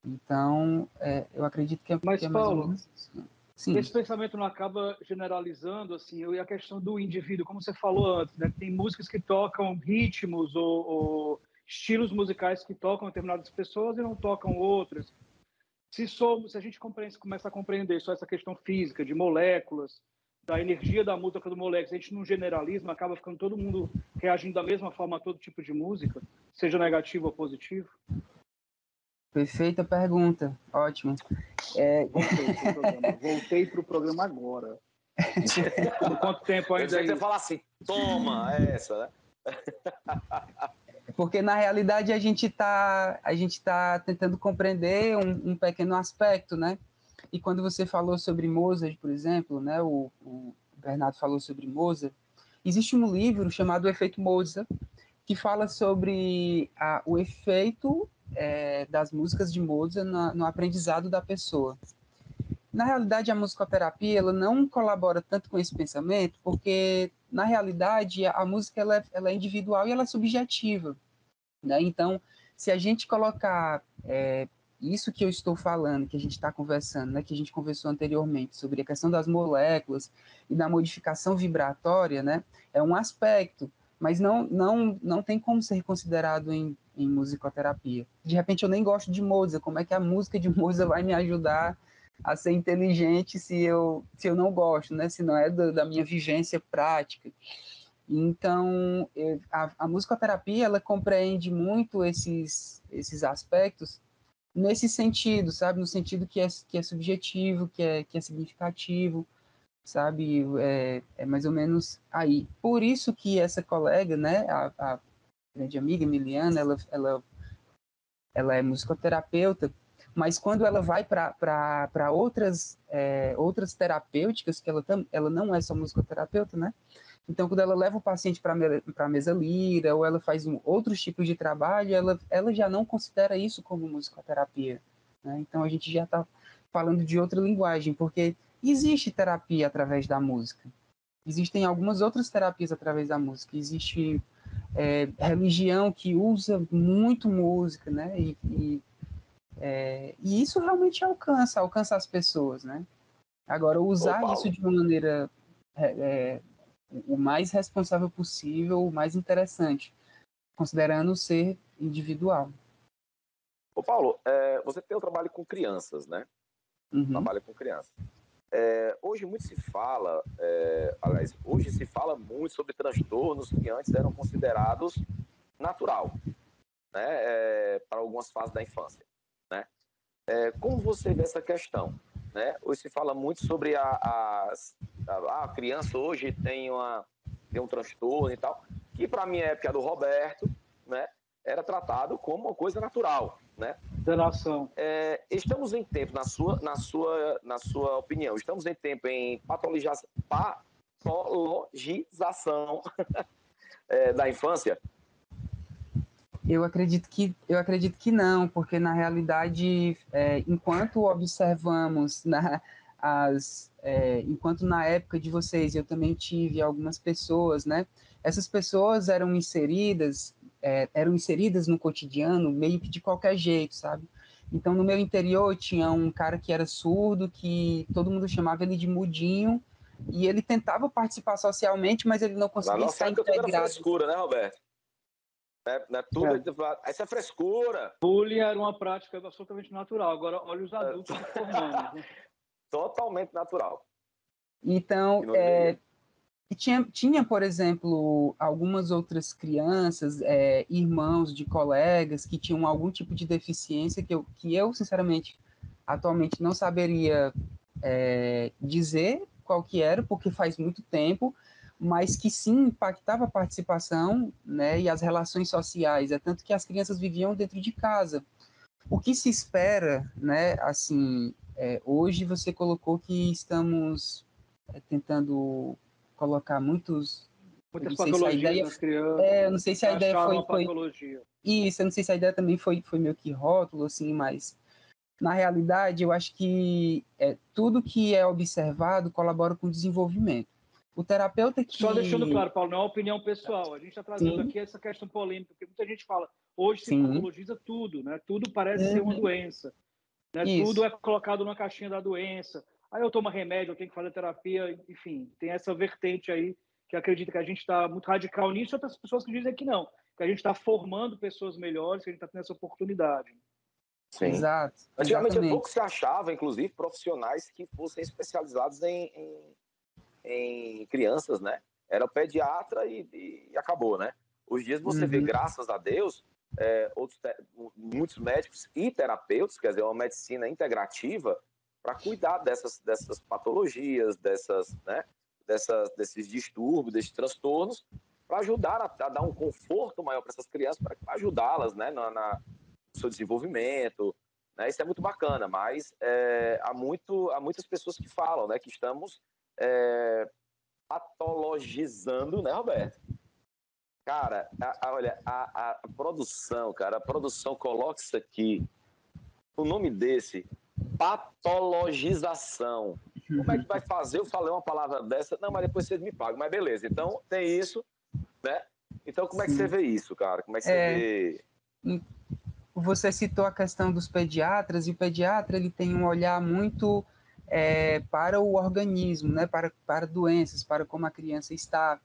Então, eu acredito que Mas, é mais ou Paulo, menos isso. Sim. esse pensamento não acaba generalizando, assim, e a questão do indivíduo, como você falou antes, né? Tem músicas que tocam ritmos ou estilos musicais que tocam determinadas pessoas e não tocam outras. Se a gente começa a compreender só essa questão física, de moléculas, da energia da música do moléculas, a gente não generalismo, acaba ficando todo mundo reagindo da mesma forma a todo tipo de música, seja negativo ou positivo. Perfeita pergunta, ótimo. Voltei para o programa agora. Quanto tempo ainda Deve aí? você falar assim, toma essa, né? Porque na realidade a gente tá tentando compreender um pequeno aspecto, né? E quando você falou sobre Mozart, por exemplo, né? O Bernardo falou sobre Mozart. Existe um livro chamado O Efeito Mozart que fala sobre o efeito das músicas de Mozart no aprendizado da pessoa. Na realidade, a musicoterapia ela não colabora tanto com esse pensamento, porque na realidade a música ela é individual e ela é subjetiva, né? Então, se a gente colocar isso que eu estou falando, que a gente está conversando, né, que a gente conversou anteriormente sobre a questão das moléculas e da modificação vibratória, né, é um aspecto, mas não tem como ser considerado em musicoterapia. De repente eu nem gosto de Mozart, como é que a música de Mozart vai me ajudar a ser inteligente se eu não gosto, né, se não é da minha vivência prática? Então, a musicoterapia, ela compreende muito esses aspectos nesse sentido, sabe? No sentido que é subjetivo, que é significativo, sabe? É mais ou menos aí. Por isso que essa colega, né, a grande amiga Emiliana, ela é musicoterapeuta, mas quando ela vai para outras terapêuticas, que ela não é só musicoterapeuta, né? Então, quando ela leva o paciente para a mesa lira, ou ela faz outros tipos de trabalho, ela já não considera isso como musicoterapia, né? Então, a gente já está falando de outra linguagem, porque existe terapia através da música. Existem algumas outras terapias através da música. Existe religião que usa muito música, né? E isso realmente alcança as pessoas, né? Agora, Ô, usar isso Paulo, de uma maneira o mais responsável possível, o mais interessante, considerando o ser individual. Você tem um trabalho com crianças, né? Uhum. Trabalha com crianças. Hoje muito se fala, aliás, hoje se fala muito sobre transtornos que antes eram considerados natural, né? Para algumas fases da infância, né? Como você vê essa questão, né? Hoje se fala muito sobre a criança hoje tem um transtorno e tal, que para mim época do Roberto, né? Era tratado como uma coisa natural, né? Danação. Estamos em tempo, na sua opinião, estamos em tempo em patologização da infância? Eu acredito que não, porque na realidade, enquanto observamos enquanto na época de vocês eu também tive algumas pessoas, né? Essas pessoas eram inseridas no cotidiano meio que de qualquer jeito, sabe? Então, no meu interior tinha um cara que era surdo, que todo mundo chamava ele de mudinho, e ele tentava participar socialmente, mas ele não Na conseguia nossa estar época tudo era integrado. frescura, né, Roberto? Não é tudo. Essa é frescura. Bullying era uma prática absolutamente natural. Agora, olha os adultos se formando. Né? Totalmente natural. Então, tinha, por exemplo, algumas outras crianças, irmãos de colegas que tinham algum tipo de deficiência que eu sinceramente, atualmente não saberia dizer qual que era, porque faz muito tempo, mas que sim impactava a participação, né, e as relações sociais, tanto que as crianças viviam dentro de casa. O que se espera, né, assim, hoje você colocou que estamos tentando colocar muitas patologias nas crianças. Eu não sei se a ideia foi patologia. Isso, eu não sei se a ideia também foi meio que rótulo, assim, mas na realidade eu acho que tudo que é observado colabora com o desenvolvimento. O terapeuta que... Só deixando claro, Paulo, não é uma opinião pessoal. A gente está trazendo aqui essa questão polêmica, porque muita gente fala, hoje se patologiza tudo, né? Tudo parece ser uma doença. Né? Tudo é colocado numa caixinha da doença. Aí eu tomo remédio, eu tenho que fazer terapia, enfim, tem essa vertente aí que acredita que a gente está muito radical nisso, e outras pessoas que dizem que não, que a gente está formando pessoas melhores, que a gente está tendo essa oportunidade. Sim. Exato. Antigamente pouco se achava, inclusive, profissionais que fossem especializados em crianças, né? Era o pediatra e acabou, né? Hoje dias você vê, graças a Deus, muitos médicos e terapeutas, quer dizer, uma medicina integrativa para cuidar dessas patologias, desses distúrbios, desses transtornos, para ajudar a dar um conforto maior para essas crianças, para ajudá-las, né, no seu desenvolvimento. Né? Isso é muito bacana, mas há muitas pessoas que falam, né, que estamos patologizando, né, Roberto? Cara, olha, a produção, cara, a produção coloca isso aqui, o nome desse, patologização. Como é que vai fazer eu falar uma palavra dessa? Não, mas depois vocês me pagam. Mas beleza, então tem isso, né? Então como é que você vê isso, cara? Como é que você vê... Você citou a questão dos pediatras, e o pediatra ele tem um olhar muito para o organismo, né? Para doenças, para como a criança está.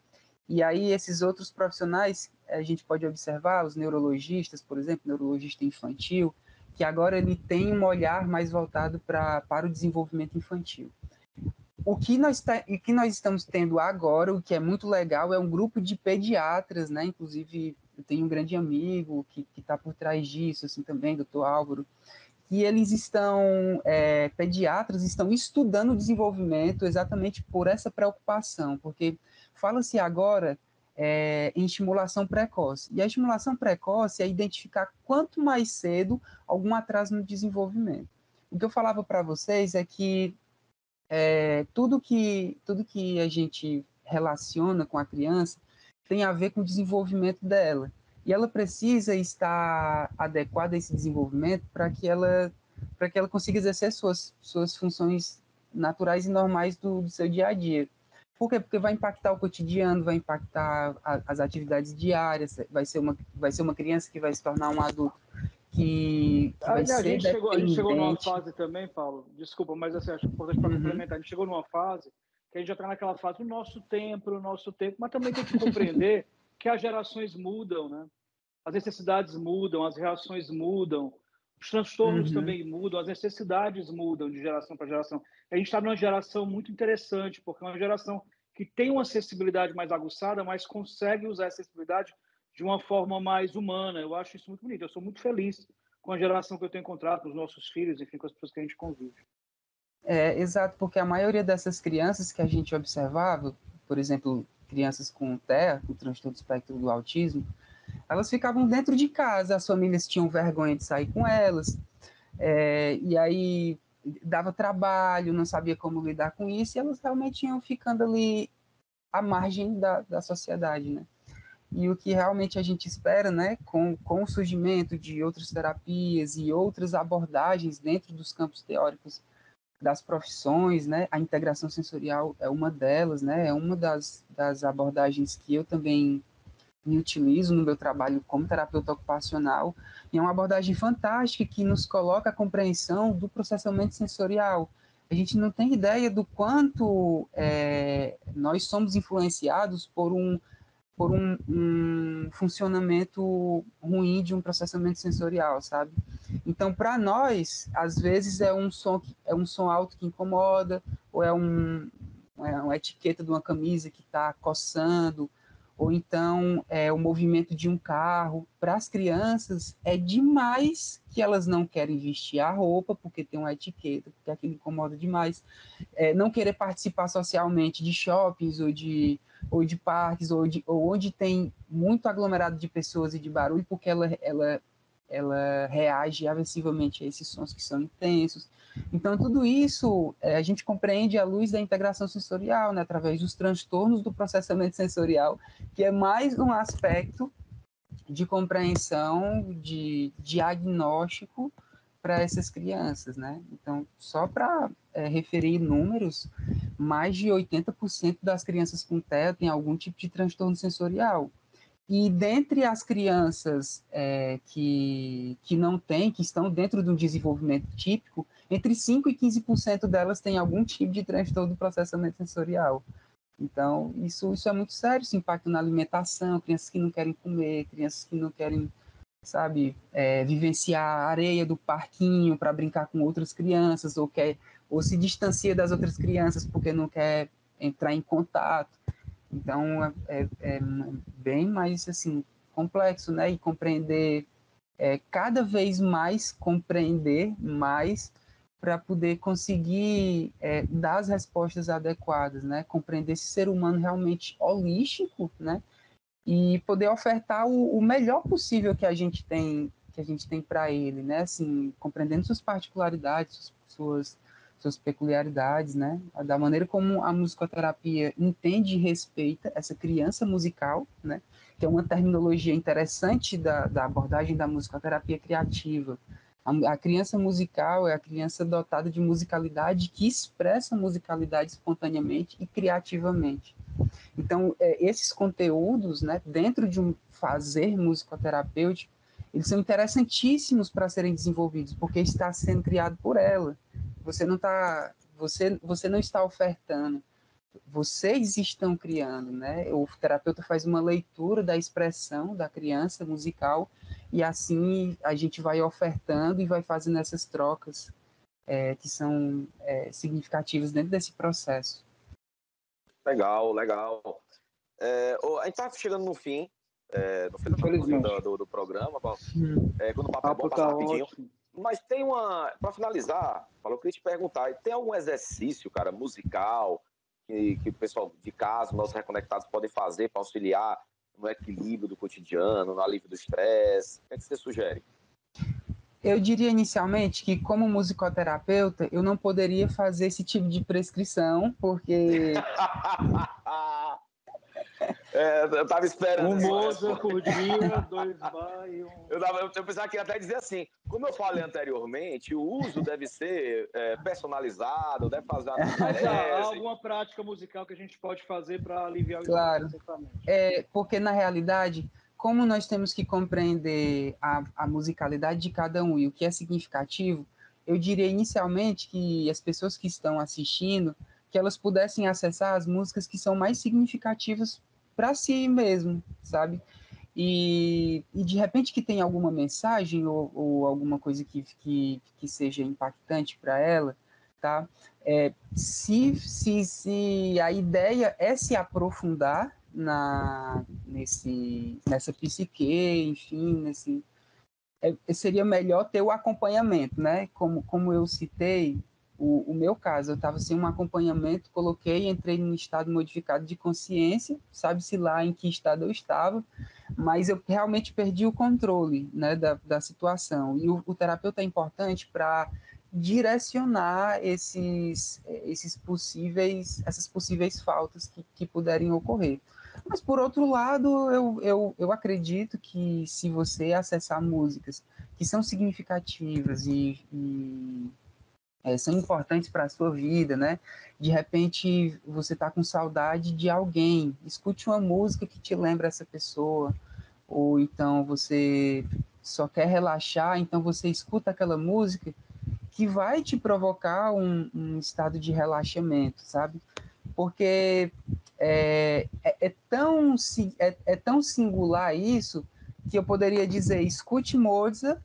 E aí esses outros profissionais, a gente pode observar, os neurologistas, por exemplo, neurologista infantil, que agora ele tem um olhar mais voltado para o desenvolvimento infantil. O que nós estamos tendo agora, o que é muito legal, é um grupo de pediatras, né? Inclusive, eu tenho um grande amigo que está por trás disso, assim também, doutor Álvaro, que eles pediatras estão estudando o desenvolvimento exatamente por essa preocupação, porque fala-se agora em estimulação precoce, e a estimulação precoce é identificar quanto mais cedo algum atraso no desenvolvimento. O que eu falava para vocês é que tudo que a gente relaciona com a criança tem a ver com o desenvolvimento dela. E ela precisa estar adequada a esse desenvolvimento para que ela consiga exercer suas funções naturais e normais do seu dia a dia. Por quê? Porque vai impactar o cotidiano, vai impactar as atividades diárias, vai ser uma criança que vai se tornar um adulto que vai ser dependente. A gente chegou numa fase também, Paulo, desculpa, mas assim, acho importante para complementar, a gente chegou numa fase que a gente já está naquela fase do nosso tempo, mas também tem que compreender que as gerações mudam, né? As necessidades mudam, as reações mudam, os transtornos também mudam, as necessidades mudam de geração para geração. A gente está numa geração muito interessante, porque é uma geração que tem uma acessibilidade mais aguçada, mas consegue usar essa acessibilidade de uma forma mais humana. Eu acho isso muito bonito. Eu sou muito feliz com a geração que eu tenho encontrado, com os nossos filhos, enfim, com as pessoas que a gente convive. Exato, porque a maioria dessas crianças que a gente observava, por exemplo, crianças com TEA, com transtorno do espectro do autismo, elas ficavam dentro de casa, as famílias tinham vergonha de sair com elas, e aí dava trabalho, não sabia como lidar com isso, e elas realmente iam ficando ali à margem da sociedade, né? E o que realmente a gente espera, né, com o surgimento de outras terapias e outras abordagens dentro dos campos teóricos das profissões, né, a integração sensorial é uma delas, né, é uma das abordagens que eu também me utilizo no meu trabalho como terapeuta ocupacional, e é uma abordagem fantástica que nos coloca a compreensão do processamento sensorial. A gente não tem ideia do quanto nós somos influenciados por um por um funcionamento ruim de um processamento sensorial, sabe? Então, para nós, às vezes é um som alto que incomoda, ou é uma etiqueta de uma camisa que está coçando, ou então é o movimento de um carro. Para as crianças, é demais que elas não querem vestir a roupa, porque tem uma etiqueta, porque aquilo incomoda demais. Não querer participar socialmente de shoppings ou de parques, ou onde tem muito aglomerado de pessoas e de barulho, porque ela reage aversivamente a esses sons que são intensos. Então, tudo isso a gente compreende à luz da integração sensorial, né, através dos transtornos do processamento sensorial, que é mais um aspecto de compreensão, de diagnóstico para essas crianças, né? Então, só para referir números, mais de 80% das crianças com TEA tem algum tipo de transtorno sensorial. E dentre as crianças que não têm, que estão dentro de um desenvolvimento típico, entre 5% e 15% delas têm algum tipo de transtorno do processamento sensorial. Então, isso é muito sério, isso impacta na alimentação, crianças que não querem comer, crianças que não querem, sabe, vivenciar a areia do parquinho para brincar com outras crianças, ou se distancia das outras crianças porque não quer entrar em contato. Então, é bem mais, assim, complexo, né? E compreender, cada vez mais compreender mais para poder conseguir dar as respostas adequadas, né? Compreender esse ser humano realmente holístico, né? E poder ofertar o melhor possível que a gente tem para ele, né? Assim, compreendendo suas particularidades, suas peculiaridades, né? Da maneira como a musicoterapia entende e respeita essa criança musical, né? Que é uma terminologia interessante da abordagem da musicoterapia criativa. A criança musical é a criança dotada de musicalidade que expressa musicalidade espontaneamente e criativamente. Então, esses conteúdos, né, dentro de um fazer musicoterapêutico, eles são interessantíssimos para serem desenvolvidos, porque está sendo criado por ela. Você não está ofertando, vocês estão criando, né? O terapeuta faz uma leitura da expressão da criança musical e assim a gente vai ofertando e vai fazendo essas trocas que são significativas dentro desse processo. Legal, legal. A gente está chegando no fim do programa. Quando o papo é bom, passa rapidinho. Ótimo. Mas tem para finalizar, eu queria te perguntar, tem algum exercício, cara, musical, que o pessoal de casa, nossos reconectados, podem fazer para auxiliar no equilíbrio do cotidiano, no alívio do estresse? O que você sugere? Eu diria inicialmente que, como musicoterapeuta, eu não poderia fazer esse tipo de prescrição, porque... eu tava esperando. Um Mozart por dia, 2 bar e um... Eu pensava que ia até dizer assim, como eu falei anteriormente, o uso deve ser personalizado, deve fazer uma Mas há alguma prática musical que a gente pode fazer para aliviar o Claro. estresse? Porque, na realidade, como nós temos que compreender a musicalidade de cada um e o que é significativo, eu diria inicialmente que as pessoas que estão assistindo, que elas pudessem acessar as músicas que são mais significativas para si mesmo, sabe? E de repente que tem alguma mensagem ou alguma coisa que seja impactante para ela, tá? Se a ideia é se aprofundar nessa psique, enfim, seria melhor ter o acompanhamento, né? Como eu citei, o meu caso, eu estava sem um acompanhamento, entrei num estado modificado de consciência, sabe-se lá em que estado eu estava, mas eu realmente perdi o controle, né, da situação. E o terapeuta é importante para direcionar essas possíveis faltas que puderem ocorrer. Mas, por outro lado, eu acredito que se você acessar músicas que são significativas e são importantes para a sua vida, né? De repente, você está com saudade de alguém, escute uma música que te lembra essa pessoa, ou então você só quer relaxar, então você escuta aquela música que vai te provocar um estado de relaxamento, sabe? Porque é tão singular isso que eu poderia dizer, escute Mozart,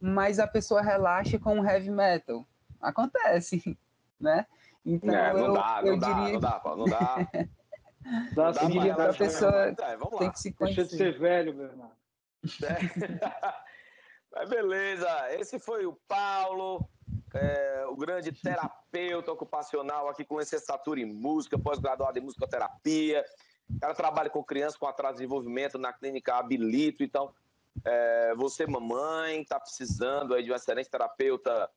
mas a pessoa relaxa com o heavy metal. Acontece, né? Então eu diria... Não dá Eu diria para a pessoa vamos tem lá. que se Deixa de conhecer. ser velho, Bernardo. Mas beleza, esse foi o Paulo, o grande terapeuta ocupacional aqui com licenciatura em música, pós-graduado em musicoterapia. O cara trabalha com crianças com atraso de desenvolvimento na clínica Habilito. Então, você, mamãe, está precisando aí de um excelente terapeuta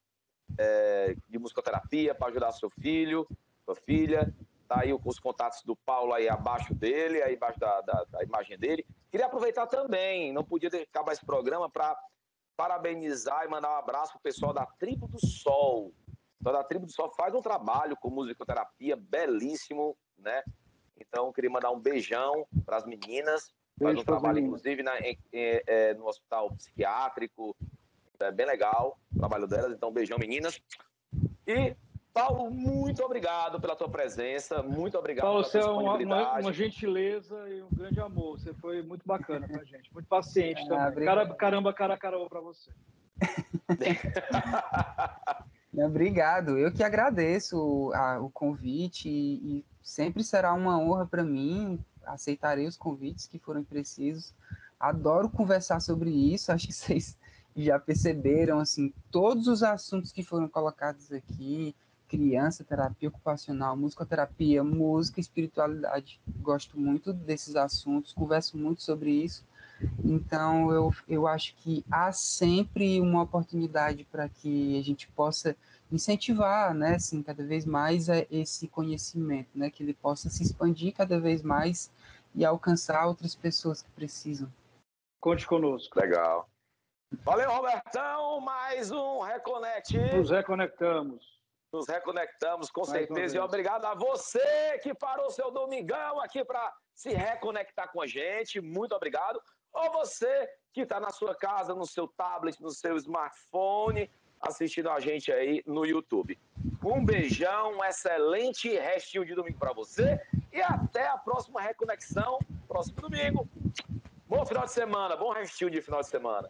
de musicoterapia para ajudar seu filho, sua filha. Tá aí os contatos do Paulo aí abaixo dele, aí embaixo da imagem dele. Queria aproveitar também, não podia acabar esse programa para parabenizar e mandar um abraço pro pessoal da Tribo do Sol. O pessoal da Tribo do Sol faz um trabalho com musicoterapia belíssimo, né? Então, queria mandar um beijão para as meninas. Faz um trabalho, inclusive, no hospital psiquiátrico. É bem legal o trabalho delas. Então, beijão, meninas. E, Paulo, muito obrigado pela tua presença. Muito obrigado Paulo, pela tua disponibilidade. Você é uma gentileza e um grande amor. Você foi muito bacana com a gente. Muito paciente também. Obrigado. Caramba para você. Obrigado. Eu que agradeço o convite e sempre será uma honra para mim. Aceitarei os convites que forem precisos. Adoro conversar sobre isso. Acho que vocês já perceberam, assim, todos os assuntos que foram colocados aqui: criança, terapia ocupacional, musicoterapia, música, espiritualidade. Gosto muito desses assuntos, converso muito sobre isso. Então, eu acho que há sempre uma oportunidade para que a gente possa incentivar, né, assim, cada vez mais esse conhecimento, né, que ele possa se expandir cada vez mais e alcançar outras pessoas que precisam. Conte conosco. Legal. Valeu, Robertão. Mais um Reconecte. Nos reconectamos. Nos reconectamos, com certeza. E obrigado a você que parou seu domingão aqui para se reconectar com a gente. Muito obrigado. Ou você que está na sua casa, no seu tablet, no seu smartphone, assistindo a gente aí no YouTube. Um beijão, um excelente restinho de domingo para você e até a próxima reconexão, próximo domingo. Bom final de semana, bom restinho de final de semana.